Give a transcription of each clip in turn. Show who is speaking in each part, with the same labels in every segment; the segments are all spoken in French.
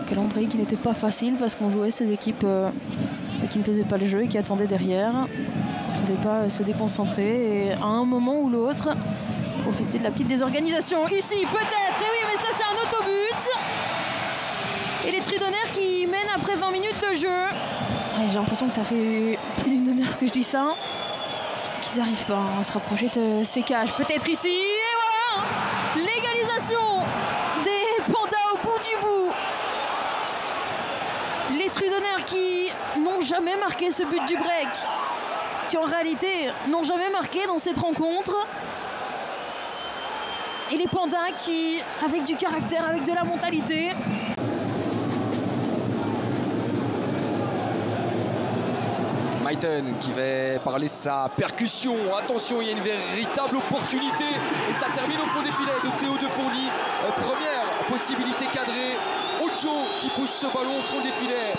Speaker 1: Calendrier qui n'était pas facile parce qu'on jouait ces équipes qui ne faisaient pas le jeu et qui attendaient derrière. On ne faisait pas se déconcentrer et à un moment ou l'autre, profiter de la petite désorganisation. Ici peut-être, et oui mais ça c'est un autobut. Et les Trudonnaires qui mènent après 20 minutes de jeu. J'ai l'impression que ça fait plus d'une demi-heure que je dis ça. Qu'ils n'arrivent pas à se rapprocher de ces cages. Peut-être ici, et voilà, l'égalisation des Pandas au bout du bout. Les Trudonnaires qui n'ont jamais marqué ce but du break, qui en réalité n'ont jamais marqué dans cette rencontre. Et les Pandas qui, avec du caractère, avec de la mentalité.
Speaker 2: Maïten qui va parler sa percussion. Attention, il y a une véritable opportunité. Et ça termine au fond des filets de Théo de Fourny. Première possibilité cadrée. Ocho qui pousse ce ballon au fond des filets.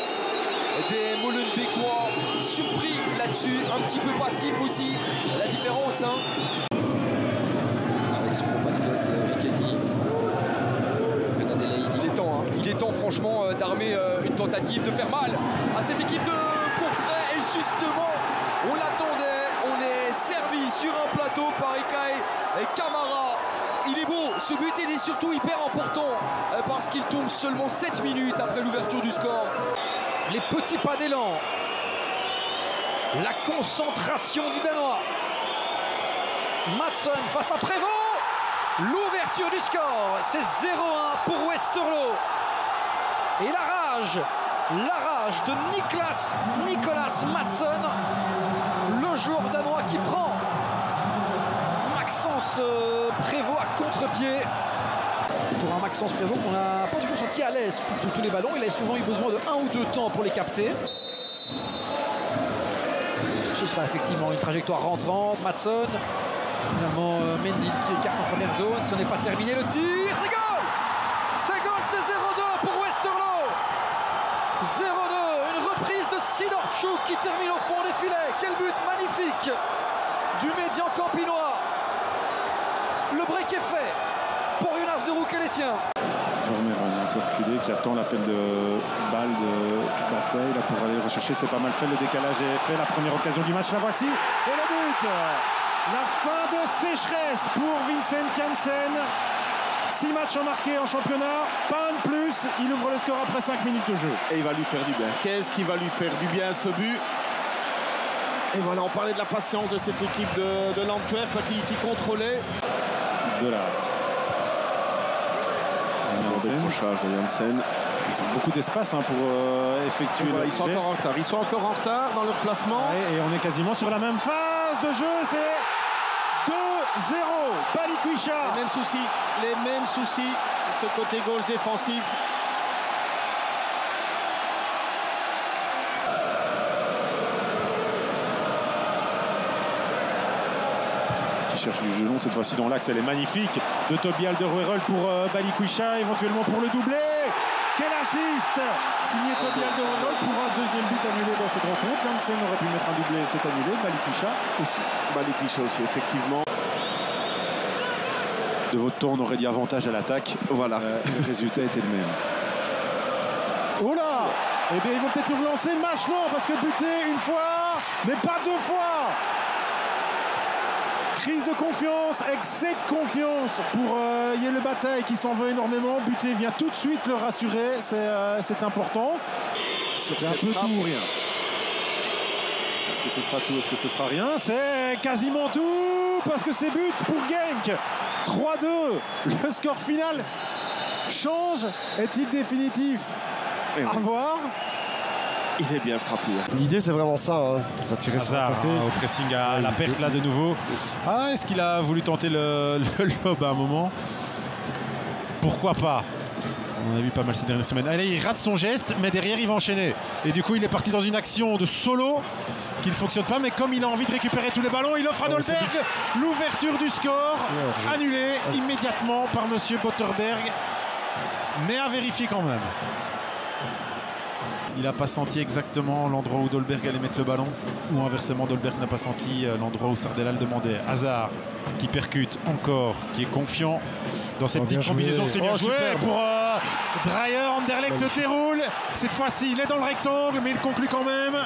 Speaker 2: Des Molenbeekois surpris là-dessus. Un petit peu passif aussi. La différence, hein. Avec son compatriote Riquelme. Renan Adelaide, il est temps franchement d'armer une tentative de faire mal à cette équipe de Courtrai. Et justement, on l'attendait, on est servi sur un plateau par Ikaï et Camara. Il est beau, ce but il est surtout hyper important parce qu'il tombe seulement 7 minutes après l'ouverture du score.
Speaker 3: Les petits pas d'élan, la concentration du Danois. Mattsson face à Prévost, l'ouverture du score, c'est 0-1 pour Westerlo. Et la rage de Nicolas Mattsson, le joueur danois qui prend Maxence Prévost à contre-pied. Pour un Maxence Prévost qu'on n'a pas toujours senti à l'aise sur tous les ballons, il a souvent eu besoin de 1 ou 2 temps pour les capter. Ce sera effectivement une trajectoire rentrante. Mattsson, finalement Mendy qui écarte en première zone, ce n'est pas terminé, le tir, c'est goal, c'est 0-2 pour Westerlo. 0-2, une reprise de Sidorchuk qui termine au fond des filets. Quel but magnifique du médian campinois. Le break est fait pour Jonas de Rook et les siens.
Speaker 4: Vermeeren un peu reculé, qui attend l'appel de balle de Bataille là pour aller rechercher. C'est pas mal fait, le décalage est fait. La première occasion du match, la voici. Et le but, la fin de sécheresse pour Vincent Janssen. 6 matchs en marqué en championnat, pas un de plus. Il ouvre le score après 5 minutes de jeu.
Speaker 5: Et il va lui faire du bien. Qu'est-ce qui va lui faire du bien ce but? Et voilà, on parlait de la patience de cette équipe de l'Antwerp qui contrôlait.
Speaker 4: De la
Speaker 5: décrochage de Janssen.
Speaker 4: Ils ont beaucoup d'espace pour effectuer
Speaker 5: voilà,
Speaker 4: le
Speaker 5: ils sont
Speaker 4: geste.
Speaker 5: encore en retard. Ils sont encore en retard dans leur placement.
Speaker 4: Ouais, et on est quasiment sur la même phase de jeu. C'est 2-0. Balikwisha.
Speaker 5: Les mêmes soucis. Ce côté gauche défensif.
Speaker 4: Qui cherche du jeu long cette fois-ci dans l'axe. Elle est magnifique de Toby Alderweireld pour Balikwisha, éventuellement pour le doublé. Quel assist signé Toby Alderweireld pour un deuxième but annulé dans cette rencontre. Janssen aurait pu mettre un doublé, c'est annulé. Balikwisha aussi.
Speaker 5: Balikwisha aussi, effectivement.
Speaker 4: De votre temps, on aurait dit avantage à l'attaque.
Speaker 5: Voilà.
Speaker 4: Le résultat était le même. Oh là! Eh bien, ils vont peut-être nous relancer le match, non? Parce que buter une fois, mais pas 2 fois! Crise de confiance, excès de confiance pour Yele Bataille qui s'en veut énormément. Buter vient tout de suite le rassurer, c'est important. C'est un peu tout ou rien. Est-ce que ce sera tout? Est-ce que ce sera rien? C'est quasiment tout parce que c'est but pour Genk. 3-2. Le score final change. Est-il définitif? À voir.
Speaker 5: Il est bien frappé.
Speaker 6: L'idée c'est vraiment ça, ça tirait sur le côté.
Speaker 4: Au pressing à la perte là de nouveau. Ah, est-ce qu'il a voulu tenter le lob à un moment? Pourquoi pas? On a vu pas mal ces dernières semaines. Allez, il rate son geste, mais derrière il va enchaîner. Et du coup il est parti dans une action de solo qui ne fonctionne pas, mais comme il a envie de récupérer tous les ballons, il offre à Dolberg l'ouverture du score, annulée immédiatement par monsieur Botterberg, mais à vérifier quand même. Il n'a pas senti exactement l'endroit où Dolberg allait mettre le ballon, ou inversement Dolberg n'a pas senti l'endroit où Sardella le demandait. Hazard qui percute encore, qui est confiant dans ces petites combinaisons, c'est bien joué pour Dreyer. Anderlecht déroule. Cette fois-ci, il est dans le rectangle, mais il conclut quand même.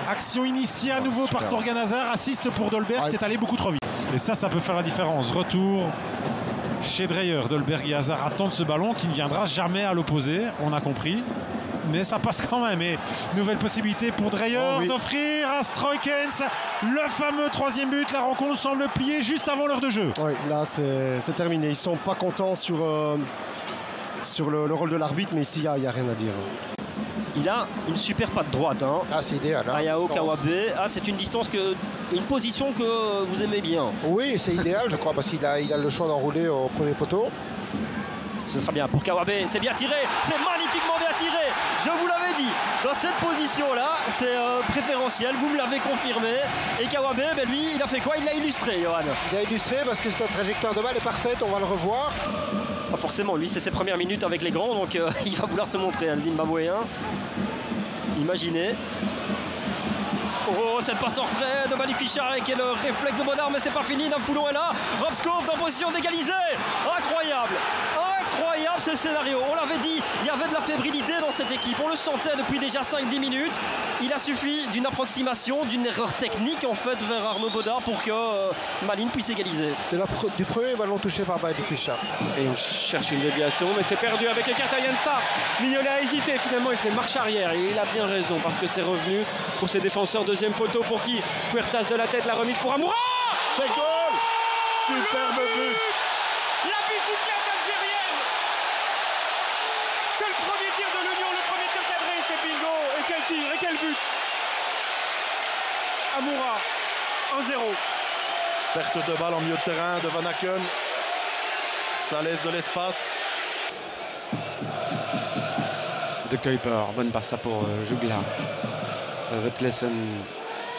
Speaker 4: Action initiée à nouveau par Thorgan Hazard. Assiste pour Dolberg, c'est allé beaucoup trop vite. Et ça peut faire la différence. Retour chez Dreyer. Dolberg et Hazard attendent ce ballon qui ne viendra jamais à l'opposé, on a compris. Mais ça passe quand même. Et nouvelle possibilité pour Dreyer d'offrir à Stroikens le fameux 3e but. La rencontre semble plier juste avant l'heure de jeu.
Speaker 6: Oui, là c'est terminé. Ils ne sont pas contents sur le rôle de l'arbitre, mais ici il n'y a rien à dire.
Speaker 7: Il a une super patte droite. Hein.
Speaker 8: Ah, c'est idéal. Hein,
Speaker 7: Ayao Kawabe. Ah, c'est une une position que vous aimez bien.
Speaker 8: Oui, c'est idéal, je crois, parce qu'il a le choix d'enrouler au premier poteau.
Speaker 7: Ce sera bien pour Kawabe. C'est bien tiré. C'est magnifiquement bien tiré. Je vous l'avais dit. Dans cette position-là, c'est préférentiel. Vous me l'avez confirmé. Et Kawabe, lui, il a fait quoi? Il l'a illustré, Johan.
Speaker 8: Il a illustré parce que sa trajectoire de balle est parfaite. On va le revoir.
Speaker 7: Forcément, lui, c'est ses premières minutes avec les grands, donc il va vouloir se montrer, le Zimbabwéen. Imaginez. Oh, cette passe en retrait de Malik Fichard avec le réflexe de Bodard, mais c'est pas fini. Nampoulon est là. Robskov dans position d'égaliser. Incroyable. Incroyable ce scénario. On l'avait dit, il y avait de la fébrilité dans cette équipe. On le sentait depuis déjà 5-10 minutes. Il a suffi d'une approximation, d'une erreur technique en fait vers Arnaud Bodard pour que Malines puisse égaliser.
Speaker 8: Du premier ballon touché par Malik Fichard.
Speaker 5: Et on cherche une déviation, mais c'est perdu avec Ekatayansa. Mignolet a hésité, finalement il fait marche arrière et il a bien raison parce que c'est revenu pour ses défenseurs. Deuxième poteau pour qui? Puertas de la tête, la remise pour Amoura. C'est goal. Superbe but.
Speaker 9: La bicyclette algérienne. C'est le premier tir de l'Union, le premier tir cadré, c'est bingo. Et quel tir, et quel but.
Speaker 5: Amoura, 1-0.
Speaker 10: Perte de balle en milieu de terrain de Van Aken. Ça laisse de l'espace.
Speaker 5: De Kuiper, bonne passe pour Jugla. Vetlesen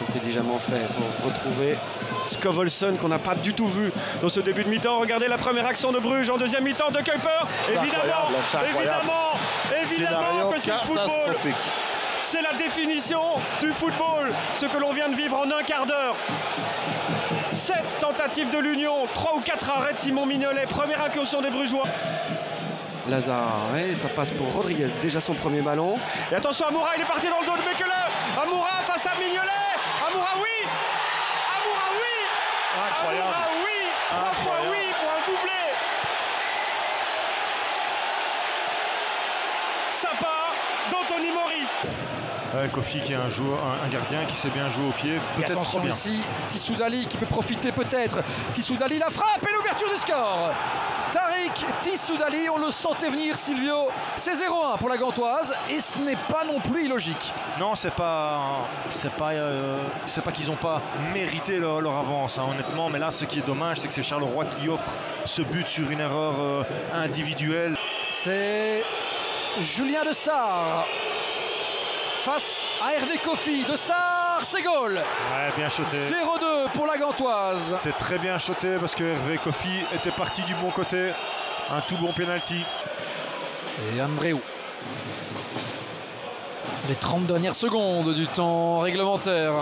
Speaker 5: intelligemment fait pour retrouver Scovelson qu'on n'a pas du tout vu dans ce début de mi-temps. Regardez la première action de Bruges en deuxième mi-temps de Kuiper. Évidemment que c'est le football. C'est la définition du football, ce que l'on vient de vivre en un quart d'heure. 7 tentatives de l'Union, 3 ou 4 arrêts de Simon Mignolet. Première incursion des Brugeois. Lazare, ça passe pour Rodriguez, déjà son premier ballon. Et attention, Amoura, il est parti dans le dos de Bekele. Amoura face à Mignolet. Amoura, oui. Amoura, oui.
Speaker 10: Incroyable.
Speaker 9: Amoura, oui. 3 fois oui pour un doublé. Ça part d'Anthony Maurice.
Speaker 4: Kofi qui est un gardien qui sait bien jouer au pied.
Speaker 2: Et attention ici, Tissoudali qui peut profiter peut-être. Tissoudali la frappe et l'ouverture du score. Tariq Tissoudali, on le sentait venir Silvio. C'est 0-1 pour la Gantoise et ce n'est pas non plus illogique.
Speaker 11: Non, c'est pas qu'ils n'ont pas mérité leur avance, hein, honnêtement. Mais là, ce qui est dommage, c'est que c'est Charleroi qui offre ce but sur une erreur individuelle.
Speaker 2: C'est Julien De Sarre face à Hervé Kofi. De Sarre, c'est goal.
Speaker 4: Ouais, bien shoté.
Speaker 2: 0-2 pour la Gantoise.
Speaker 4: C'est très bien shoté parce que Hervé Kofi était parti du bon côté. Un tout bon penalty.
Speaker 2: Et Andréou. Les 30 dernières secondes du temps réglementaire.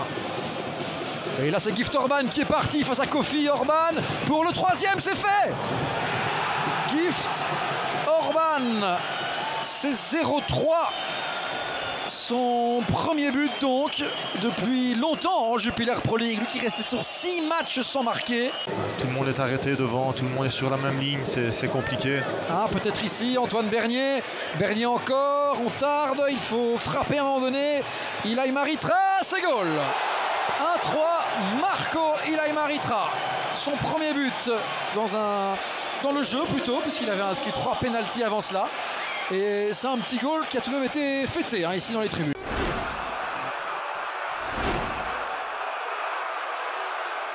Speaker 2: Et là, c'est Gift Orban qui est parti face à Kofi Orban. Pour le 3e, c'est fait. Gift Orban. C'est 0-3. Son premier but donc depuis longtemps en Jupiler Pro League, lui qui restait sur 6 matchs sans marquer.
Speaker 11: Tout le monde est arrêté devant, tout le monde est sur la même ligne, c'est compliqué.
Speaker 2: Ah, peut-être ici Antoine Bernier. Bernier encore, on tarde, il faut frapper à un moment donné. Ilaï Maritra, c'est goal. 1-3, Marco Ilaï Maritra. Son premier but dans le jeu plutôt, puisqu'il avait inscrit 3 pénaltys avant cela. Et c'est un petit goal qui a tout de même été fêté ici dans les tribunes.